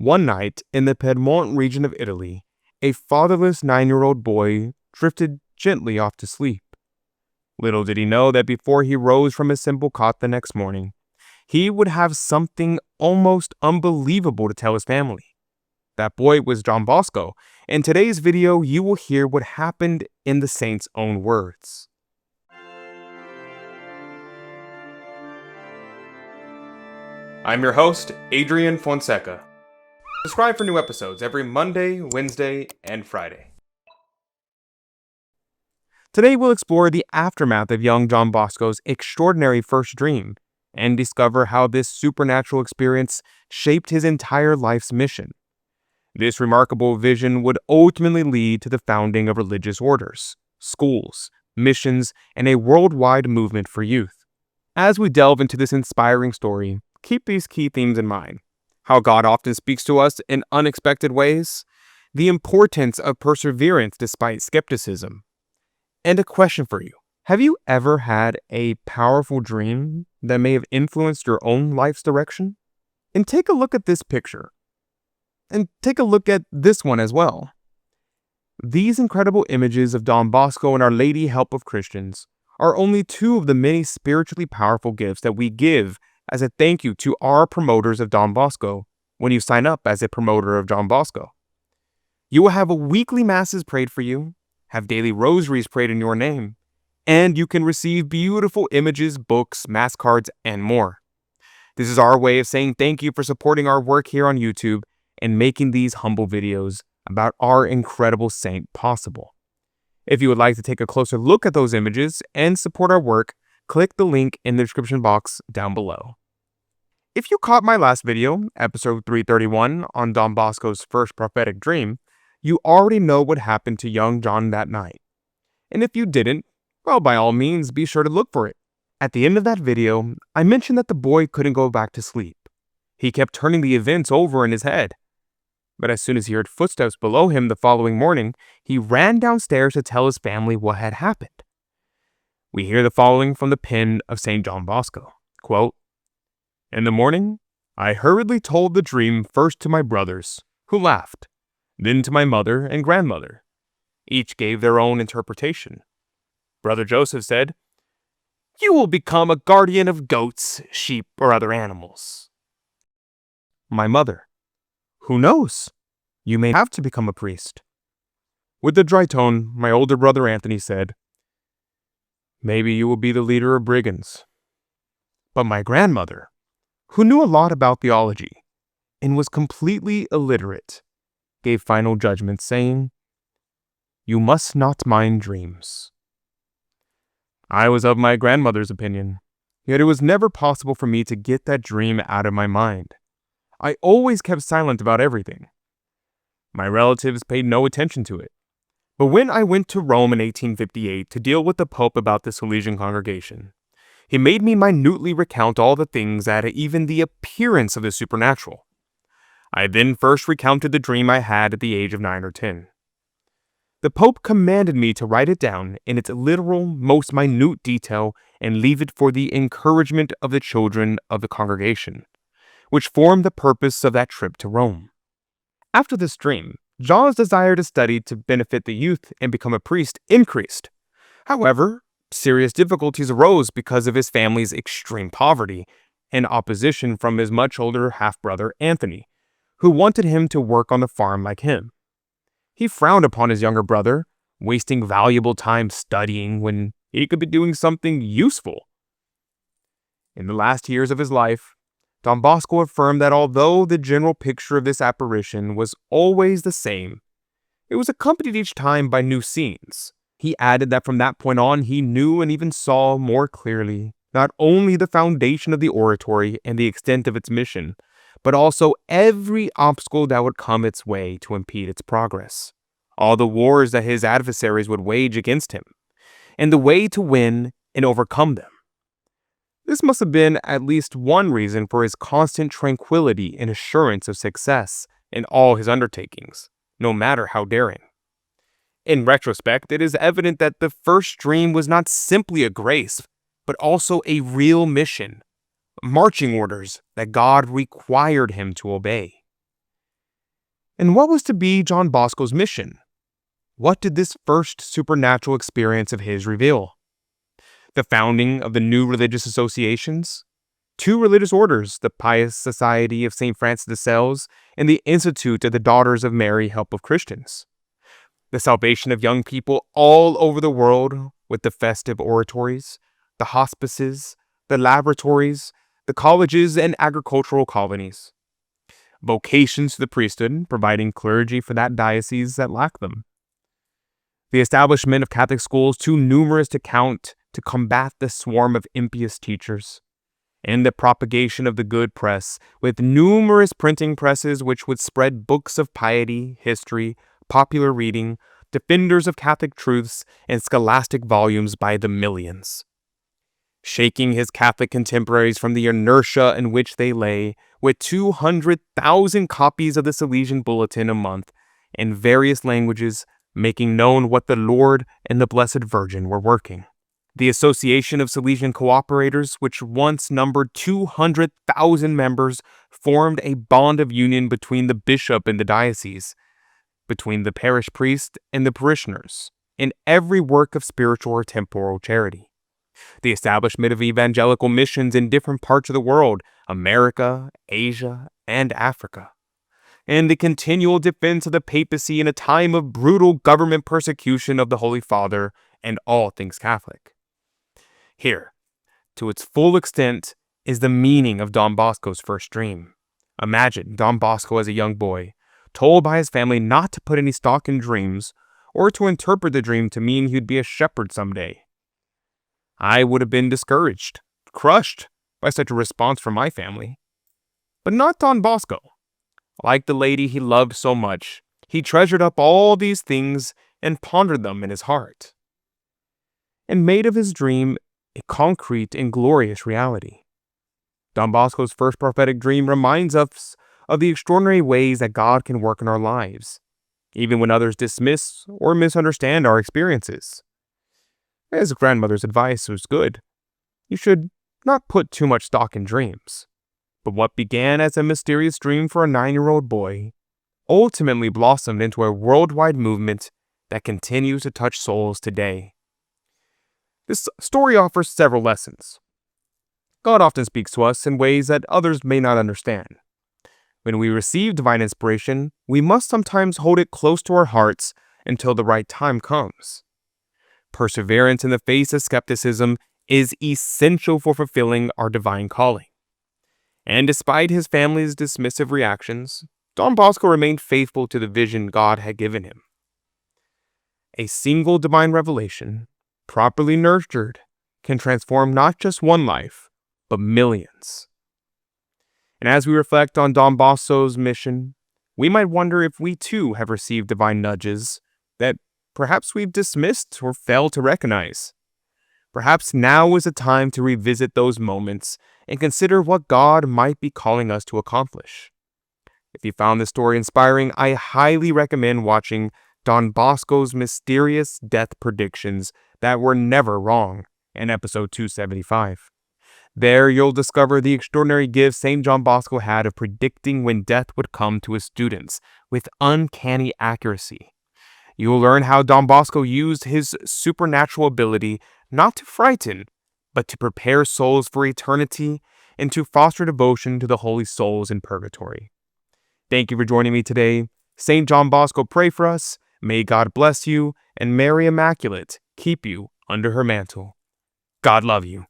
One night, in the Piedmont region of Italy, a fatherless 9-year-old boy drifted gently off to sleep. Little did he know that before he rose from his simple cot the next morning, he would have something almost unbelievable to tell his family. That boy was Don Bosco. In today's video, you will hear what happened in the saint's own words. I'm your host, Adrian Fonseca. Subscribe for new episodes every Monday, Wednesday, and Friday. Today we'll explore the aftermath of young Don Bosco's extraordinary first dream and discover how this supernatural experience shaped his entire life's mission. This remarkable vision would ultimately lead to the founding of religious orders, schools, missions, and a worldwide movement for youth. As we delve into this inspiring story, keep these key themes in mind: how God often speaks to us in unexpected ways, the importance of perseverance despite skepticism, and a question for you. Have you ever had a powerful dream that may have influenced your own life's direction? And take a look at this picture. And take a look at this one as well. These incredible images of Don Bosco and Our Lady Help of Christians are only two of the many spiritually powerful gifts that we give as a thank you to our promoters of Don Bosco when you sign up as a promoter of Don Bosco. You will have weekly masses prayed for you, have daily rosaries prayed in your name, and you can receive beautiful images, books, mass cards, and more. This is our way of saying thank you for supporting our work here on YouTube and making these humble videos about our incredible saint possible. If you would like to take a closer look at those images and support our work, click the link in the description box down below. If you caught my last video, episode 331, on Don Bosco's first prophetic dream, you already know what happened to young John that night. And if you didn't, well, by all means, be sure to look for it. At the end of that video, I mentioned that the boy couldn't go back to sleep. He kept turning the events over in his head. But as soon as he heard footsteps below him the following morning, he ran downstairs to tell his family what had happened. We hear the following from the pen of Saint John Bosco. Quote, "In the morning, I hurriedly told the dream first to my brothers, who laughed, then to my mother and grandmother. Each gave their own interpretation. Brother Joseph said, 'You will become a guardian of goats, sheep, or other animals.' My mother, 'Who knows? You may have to become a priest.' With a dry tone, my older brother Anthony said, 'Maybe you will be the leader of brigands.' But my grandmother, who knew a lot about theology and was completely illiterate, gave final judgment, saying, 'You must not mind dreams.' I was of my grandmother's opinion, yet it was never possible for me to get that dream out of my mind. I always kept silent about everything. My relatives paid no attention to it. But when I went to Rome in 1858 to deal with the Pope about the Salesian congregation, he made me minutely recount all the things that had even the appearance of the supernatural. I then first recounted the dream I had at the age of 9 or 10. The Pope commanded me to write it down in its literal, most minute detail and leave it for the encouragement of the children of the congregation, which formed the purpose of that trip to Rome. After this dream, John's desire to study to benefit the youth and become a priest increased. However, serious difficulties arose because of his family's extreme poverty and opposition from his much older half-brother Anthony, who wanted him to work on the farm like him. He frowned upon his younger brother, wasting valuable time studying when he could be doing something useful. In the last years of his life, Don Bosco affirmed that although the general picture of this apparition was always the same, it was accompanied each time by new scenes. He added that from that point on, he knew and even saw more clearly not only the foundation of the oratory and the extent of its mission, but also every obstacle that would come its way to impede its progress, all the wars that his adversaries would wage against him, and the way to win and overcome them. This must have been at least one reason for his constant tranquility and assurance of success in all his undertakings, no matter how daring. In retrospect, it is evident that the first dream was not simply a grace, but also a real mission, marching orders that God required him to obey. And what was to be John Bosco's mission? What did this first supernatural experience of his reveal? The founding of the new religious associations? Two religious orders, the Pious Society of St. Francis de Sales and the Institute of the Daughters of Mary Help of Christians. The salvation of young people all over the world with the festive oratories, the hospices, the laboratories, the colleges and agricultural colonies. Vocations to the priesthood, providing clergy for that diocese that lacked them. The establishment of Catholic schools too numerous to count to combat the swarm of impious teachers. And the propagation of the good press, with numerous printing presses which would spread books of piety, history, popular reading, defenders of Catholic truths, and scholastic volumes by the millions. Shaking his Catholic contemporaries from the inertia in which they lay, with 200,000 copies of the Salesian Bulletin a month, in various languages, making known what the Lord and the Blessed Virgin were working. The Association of Salesian Cooperators, which once numbered 200,000 members, formed a bond of union between the bishop and the diocese, between the parish priest and the parishioners, in every work of spiritual or temporal charity. The establishment of evangelical missions in different parts of the world, America, Asia, and Africa. And the continual defense of the papacy in a time of brutal government persecution of the Holy Father and all things Catholic. Here, to its full extent, is the meaning of Don Bosco's first dream. Imagine Don Bosco as a young boy, told by his family not to put any stock in dreams, or to interpret the dream to mean he'd be a shepherd someday. I would have been discouraged, crushed by such a response from my family. But not Don Bosco. Like the lady he loved so much, he treasured up all these things and pondered them in his heart, and made of his dream a concrete and glorious reality. Don Bosco's first prophetic dream reminds us of the extraordinary ways that God can work in our lives, even when others dismiss or misunderstand our experiences. His grandmother's advice was good. You should not put too much stock in dreams. But what began as a mysterious dream for a 9-year-old boy ultimately blossomed into a worldwide movement that continues to touch souls today. This story offers several lessons. God often speaks to us in ways that others may not understand. When we receive divine inspiration, we must sometimes hold it close to our hearts until the right time comes. Perseverance in the face of skepticism is essential for fulfilling our divine calling. And despite his family's dismissive reactions, Don Bosco remained faithful to the vision God had given him. A single divine revelation, properly nurtured, can transform not just one life, but millions. And as we reflect on Don Bosco's mission, we might wonder if we too have received divine nudges that perhaps we've dismissed or failed to recognize. Perhaps now is the time to revisit those moments and consider what God might be calling us to accomplish. If you found this story inspiring, I highly recommend watching Don Bosco's Mysterious Death Predictions That Were Never Wrong in episode 275. There you'll discover the extraordinary gift Saint John Bosco had of predicting when death would come to his students with uncanny accuracy. You will learn how Don Bosco used his supernatural ability not to frighten, but to prepare souls for eternity and to foster devotion to the holy souls in purgatory. Thank you for joining me today. Saint John Bosco, pray for us. May God bless you, and Mary Immaculate keep you under her mantle. God love you.